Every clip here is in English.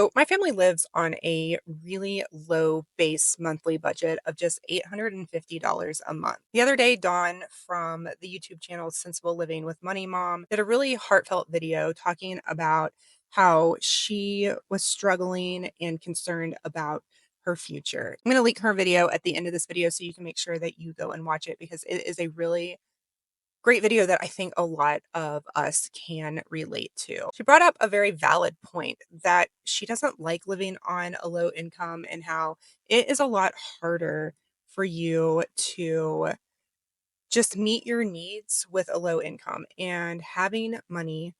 So, my family lives on a really low base monthly budget of just $850 a month. The other day, Dawn from the YouTube channel Sensible Living with Money Mom did a really heartfelt video talking about how she was struggling and concerned about her future. I'm going to link her video at the end of this video so you can make sure that you go and watch it because it is a really great video that I think a lot of us can relate to. She brought up a very valid point that she doesn't like living on a low income and how it is a lot harder for you to just meet your needs with a low income. And having money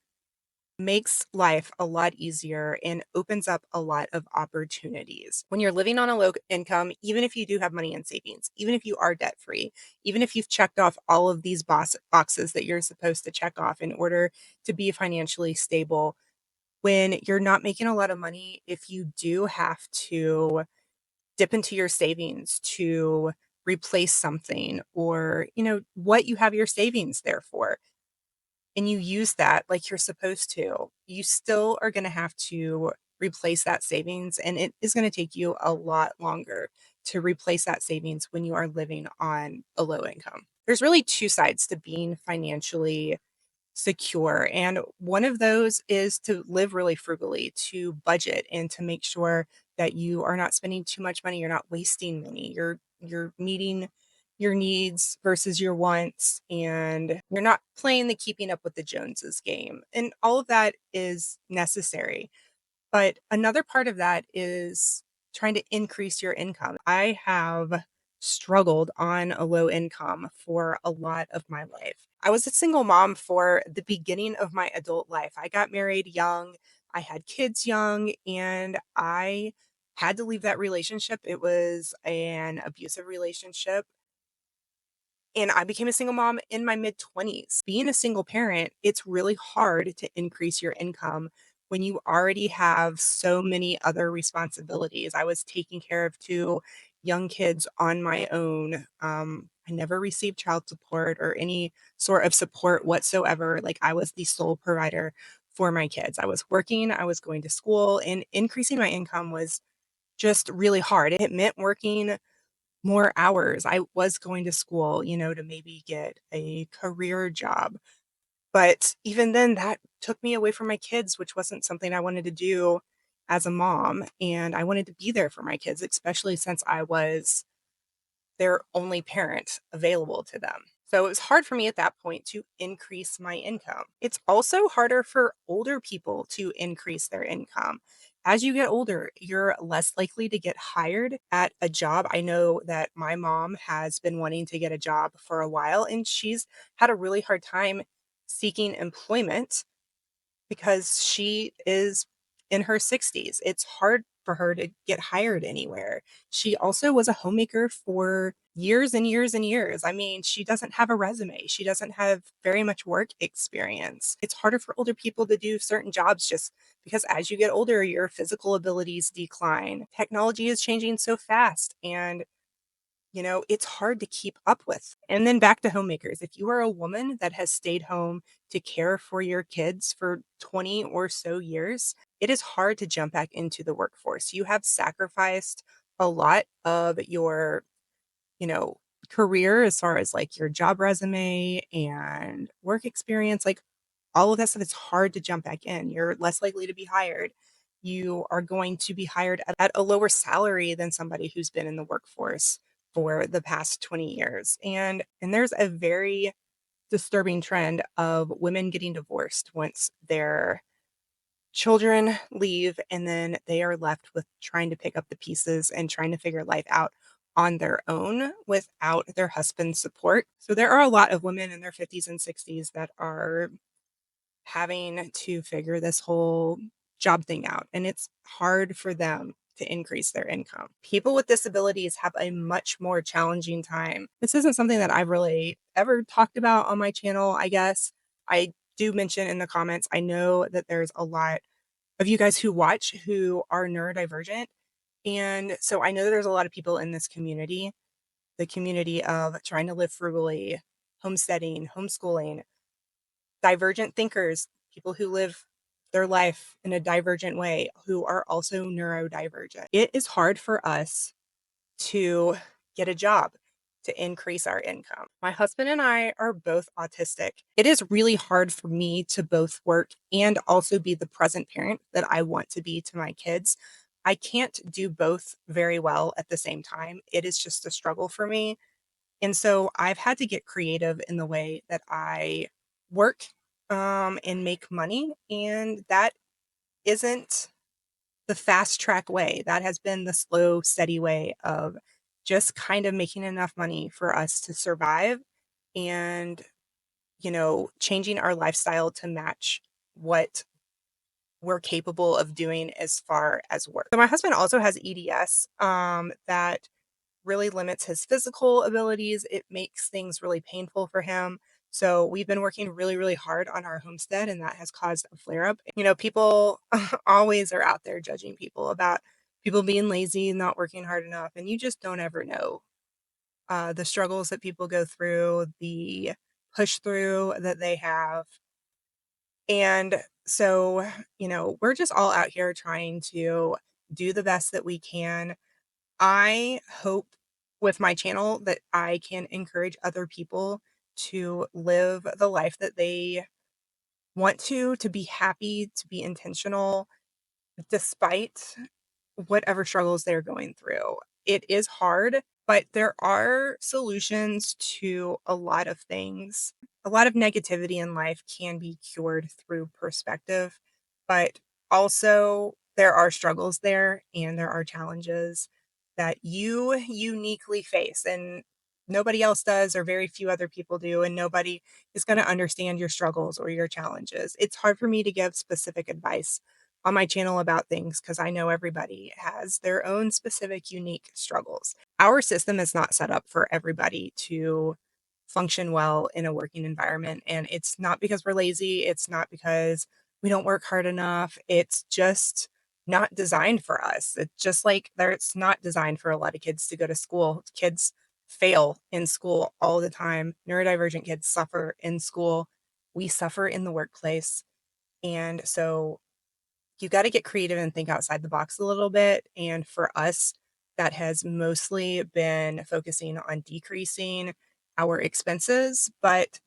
makes life a lot easier and opens up a lot of opportunities. When you're living on a low income, even if you do have money in savings, even if you are debt free, even if you've checked off all of these boxes that you're supposed to check off in order to be financially stable, when you're not making a lot of money, if you do have to dip into your savings to replace something or, what you have your savings there for, and you use that like you're supposed to, you still are going to have to replace that savings. And it is going to take you a lot longer to replace that savings when you are living on a low income. There's really two sides to being financially secure. And one of those is to live really frugally, to budget and to make sure that you are not spending too much money, you're not wasting money, you're meeting your needs versus your wants, and you're not playing the keeping up with the Joneses game. And all of that is necessary. But another part of that is trying to increase your income. I have struggled on a low income for a lot of my life. I was a single mom for the beginning of my adult life. I got married young, I had kids young, and I had to leave that relationship. It was an abusive relationship. And I became a single mom in my mid 20s. Being a single parent, it's really hard to increase your income when you already have so many other responsibilities. I was taking care of two young kids on my own. I never received child support or any sort of support whatsoever. Like, I was the sole provider for my kids. I was working, I was going to school, and increasing my income was just really hard. It meant working more hours. I was going to school, to maybe get a career job. But even then, that took me away from my kids, which wasn't something I wanted to do as a mom. And I wanted to be there for my kids, especially since I was their only parent available to them. So it was hard for me at that point to increase my income. It's also harder for older people to increase their income. As you get older, you're less likely to get hired at a job. I know that my mom has been wanting to get a job for a while, and she's had a really hard time seeking employment because she is in her 60s. It's hard for her to get hired anywhere. She also was a homemaker for years and years and years. I mean, she doesn't have a resume. She doesn't have very much work experience. It's harder for older people to do certain jobs just because as you get older, your physical abilities decline. Technology is changing so fast, and it's hard to keep up with. And then back to homemakers. If you are a woman that has stayed home to care for your kids for 20 or so years, it is hard to jump back into the workforce. You have sacrificed a lot of your, you know, career as far as like your job resume and work experience, like all of that stuff. It's hard to jump back in. You're less likely to be hired. You are going to be hired at a lower salary than somebody who's been in the workforce for the past 20 years. And there's a very disturbing trend of women getting divorced once their children leave, and then they are left with trying to pick up the pieces and trying to figure life out on their own without their husband's support. So there are a lot of women in their 50s and 60s that are having to figure this whole job thing out, and it's hard for them to increase their income. People with disabilities have a much more challenging time. This isn't something that I've really ever talked about on my channel, I guess. I do mention in the comments, I know that there's a lot of you guys who watch who are neurodivergent. And so I know that there's a lot of people in this community, the community of trying to live frugally, homesteading, homeschooling, divergent thinkers, people who live their life in a divergent way who are also neurodivergent. It is hard for us to get a job to increase our income. My husband and I are both autistic. It is really hard for me to both work and also be the present parent that I want to be to my kids. I can't do both very well at the same time. It is just a struggle for me. And so I've had to get creative in the way that I work and make money. And that isn't the fast track way. That has been the slow, steady way of just kind of making enough money for us to survive and, changing our lifestyle to match what we're capable of doing as far as work. So my husband also has EDS that really limits his physical abilities. It makes things really painful for him. So we've been working really, really hard on our homestead, and that has caused a flare up. People always are out there judging people about people being lazy, not working hard enough, and you just don't ever know the struggles that people go through, the push through that they have. And so, we're just all out here trying to do the best that we can. I hope with my channel that I can encourage other people to live the life that they want to be happy, to be intentional, despite whatever struggles they're going through. It is hard, but there are solutions to a lot of things. A lot of negativity in life can be cured through perspective, but also there are struggles there and there are challenges that you uniquely face and nobody else does or very few other people do and nobody is going to understand your struggles or your challenges. It's hard for me to give specific advice on my channel about things because I know everybody has their own specific unique struggles. Our system is not set up for everybody to function well in a working environment. And it's not because we're lazy, it's not because we don't work hard enough. It's just not designed for us. It's just like it's not designed for a lot of kids to go to school. Kids fail in school all the time. Neurodivergent kids suffer in school. We suffer in the workplace. And so you got to get creative and think outside the box a little bit. And for us, that has mostly been focusing on decreasing our expenses. But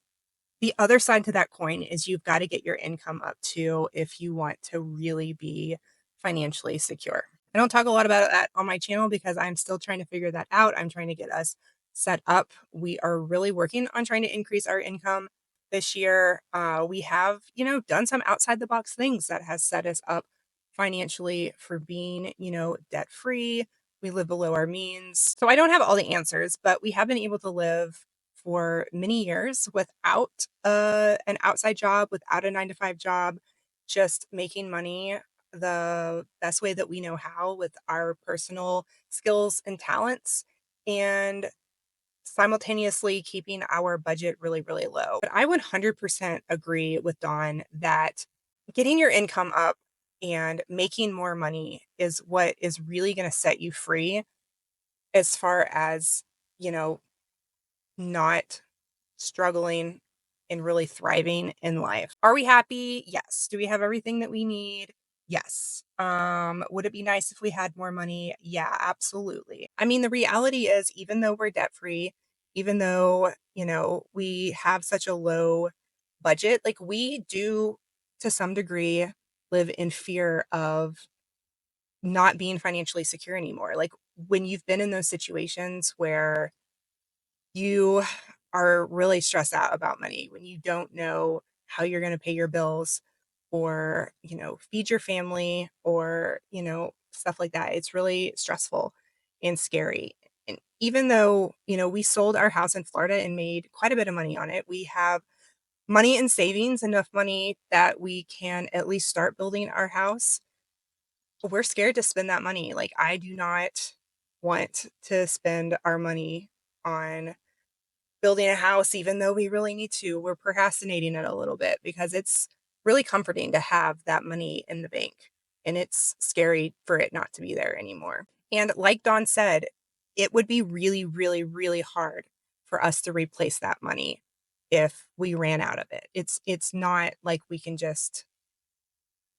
the other side to that coin is you've got to get your income up too if you want to really be financially secure. I don't talk a lot about that on my channel because I'm still trying to figure that out. I'm trying to get us set up. We are really working on trying to increase our income this year. We have, done some outside the box things that has set us up financially for being, debt free. We live below our means. So I don't have all the answers, but we have been able to live for many years without an outside job, without a 9 to 5 job, just making money the best way that we know how with our personal skills and talents and simultaneously keeping our budget really, really low. But I 100% agree with Dawn that getting your income up and making more money is what is really going to set you free as far as, you know, not struggling and really thriving in life. Are we happy? Yes. Do we have everything that we need? Yes. Would it be nice if we had more money? Yeah, absolutely. I mean, the reality is even though we're debt free, even though, we have such a low budget, like we do to some degree live in fear of not being financially secure anymore. Like when you've been in those situations where you are really stressed out about money when you don't know how you're going to pay your bills or, feed your family or, stuff like that. It's really stressful and scary. And even though, we sold our house in Florida and made quite a bit of money on it, we have money in savings, enough money that we can at least start building our house. We're scared to spend that money. Like, I do not want to spend our money on building a house even though we really need to. We're procrastinating it a little bit because it's really comforting to have that money in the bank, and it's scary for it not to be there anymore. And like Dawn said, it would be really, really, really hard for us to replace that money if we ran out of it. It's not like we can just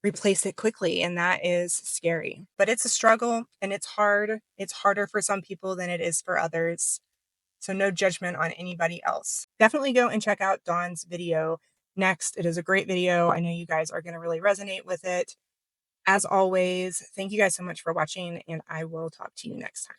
replace it quickly, and that is scary. But it's a struggle and it's hard. It's harder for some people than it is for others. So no judgment on anybody else. Definitely go and check out Dawn's video next. It is a great video. I know you guys are going to really resonate with it. As always, thank you guys so much for watching, and I will talk to you next time.